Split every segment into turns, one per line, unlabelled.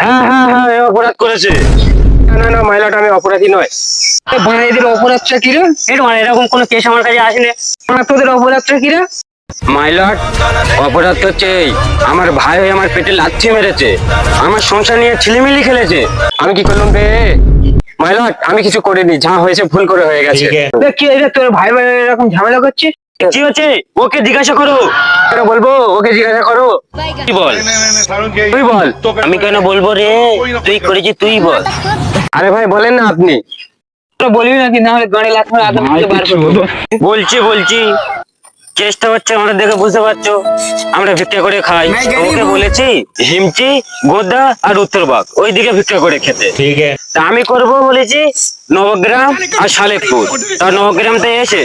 হ্যাঁ হ্যাঁ হ্যাঁ, এ অপরাধ করেছে। না না না মাইলট, আমি অপরাধী নয়।
এদের অপরাধটা কি রে?
এরকম কোনো কেস আমার কাছে আসেনি।
তোদের অপরাধটা কি রে?
মাইলট, অপরাধ হচ্ছে এই, আমার ভাই হয়ে আমার পেটে লাথি মেরেছে, আমার সংসার নিয়ে ছিলিমিলি খেলেছে। আমি কি করলাম বে? মাইলট, আমি কিছু করিনি, যা হয়েছে ভুল করে হয়ে গেছে।
কি এই যে তোর ভাই ভাই এরকম ঝামেলা করছে?
কি হচ্ছে? ওকে জিজ্ঞাসা করো। কেন বলবো? ওকে জিজ্ঞাসা করো। কি বল? তুই বল। আমি কেন বলবো রে? তুই করেছিস, তুই বল। আরে ভাই বলেন না আপনি।
তোরা বলবি নাকি, না হলে গাড়ি লাথ মারে আদম থেকে বার করবো।
বলছি চেষ্টা হচ্ছে, আমরা দেখে বুঝতে পারছো আমরা ভিক্ষা করে খাই। ওকে বলেছি হিমচি, গোদা আর উত্তরবাগ ওই দিকে ভিক্ষা করে খেতে।
ठीक है।
তা আমি করবো বলেছি নবগ্রাম আর শালেকপুর। তা নবগ্রামতে এসে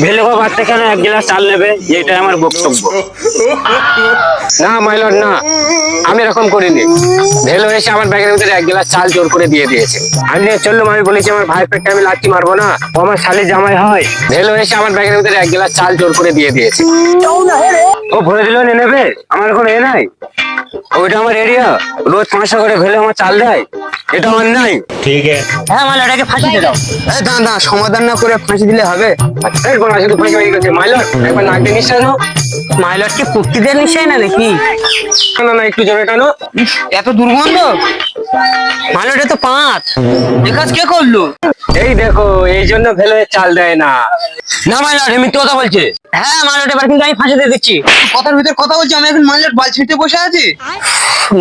ভেলেগা বাদ থেকে এক গ্লাস চাল নেবে, এটাই আমার বক্তব্য। না মাইলট না, আমি এরকম করিনি। ভেলো এসে আমার ব্যাগের ভিতরে এক গ্লাস চাল জোর করে দিয়ে দিয়েছে। আমি নিয়ে চললাম, আমি বলেছি আমার ভাই পেটে আমি লাথি মারবো না, ও আমার শালি জামাই হয়। ভেলো এসে আমার ব্যাগের ভিতরে এক গ্লাস চাল জোর করে দিয়ে দিয়েছে। ও ভরে দিল, নিয়ে নেবে, আমার কোনো এ নাই। ওইটা আমার এরিয়া, রোজ 500 করে ভেলে আমার চাল দেয়, এটা আমার নাই।
ठीक है।
হ্যাঁ মাইলট, এটাকে ফাঁসি দিয়ে দাও।
না সমাধান না করে ফাঁসি দিলে হবে?
শুধু ফাঁসি হয়ে গেছে। মাইলট একবার নাক দিয়ে নিঃশ্বাস নাও।
মাইলট কি কুক্তি দিয়ে নিশ্চয় না নাকি?
না না একটু জোরে টানো।
এত দুর্গন্ধ! মাইলট এ তো 5 একাজ কে করলো?
এই দেখো, এই জন্য ভেলো চাল দেয় না। না মাইলট, এ মিথ্যে কথা বলছে।
হ্যাঁ মাইলট, এবার কিন্তু আমি ফাঁসি দিয়ে দিচ্ছি। কথার ভিতর কথা বলছি, আমি এখন মাইলট বাল ছিটে বসে আছি।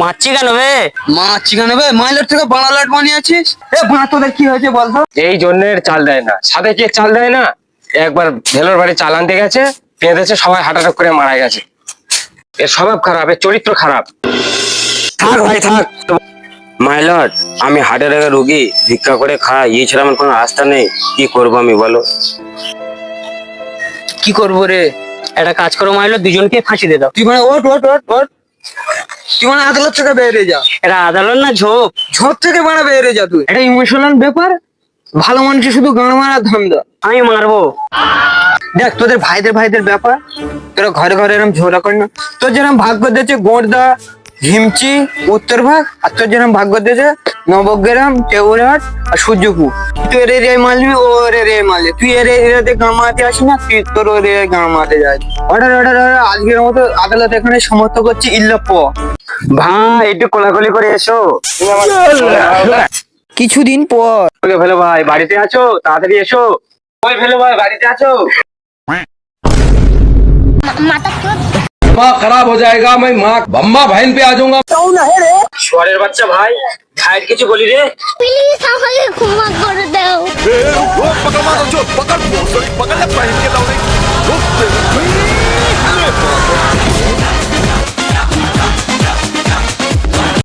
মারছি কেন বে?
মাছি কেন বে? মাইলট থেকে বাংলা লাট বানিয়েছিস। এ বাঁ, তোদের কি হয়েছে বলতো?
এই জন্যের চাল দেয় না। সাথে কি চাল দেয় না? একবার ভেলোর বাড়ি চাল আনতে গেছে, পেঁধেছে, সবাই হাঁটাটাক করে মারা গেছে। এর স্বভাব খারাপ, এর চরিত্র খারাপ। থাক ভাই থাক। মাইলট, আমি হার্টের একটা রোগী, ভিক্ষা করে খাই, এছাড়া আমার কোনো আস্থা নেই। কি করবো আমি বলো?
কি করবো রে?
একটা কাজ করো মাইলট, দুজনকে ফাঁসি দিয়ে দাও।
তুই মানে ওট ওট ওট ওট, তুই মানে আদালত থেকে বেরিয়ে যা।
এটা আদালত না ঝোপ।
ঝোপ থেকে মানে বেরিয়ে যা তুই। এটা ইমোশনাল ব্যাপার, ভালো মানুষের শুধু গান মারা ধান্দা।
আমি মারবো।
দেখ তোদের ভাইদের ব্যাপার, তোরা ঘরে ঘরে এরকম ঝোলা কর না। তোর যেরকম ভাগ্য দিয়েছে গোড়দা, হিমচি, উত্তরভাগ, আর তোর যেরকম ভাগ্য দিয়েছে নবগ্রাম, টেউরহাট আর সূর্যপুর। তুই এর এরিয়ায় মারলি, ও এর এরিয়ায় মারলি। তুই এর এরিয়াতে গান মারাতে আসি না, তুই তোর ওর এরিয়ায় গান মারাতে যাস। অর্ডার অর্ডার অর্ডার, আজকের মতো আদালত এখানে সমর্থ করছি ইল্লাপ।
ভাই একটু কোলাকুলি করে এসো।
কিছুদিন পর
ওকে ভেলো ভাই, বাড়িতে আছো? তাড়াতাড়ি এসো। ওই ভেলো ভাই, বাড়িতে আছো?
दिमाग खराब हो जाएगा, मैं माँ बम्मा बहन पे आ जाऊंगा।
শুয়ারের বাচ্চা ভাই, ভাইয়ের কিছু বলি রে।
প্লিজ আমাকে ক্ষমা করে দাও।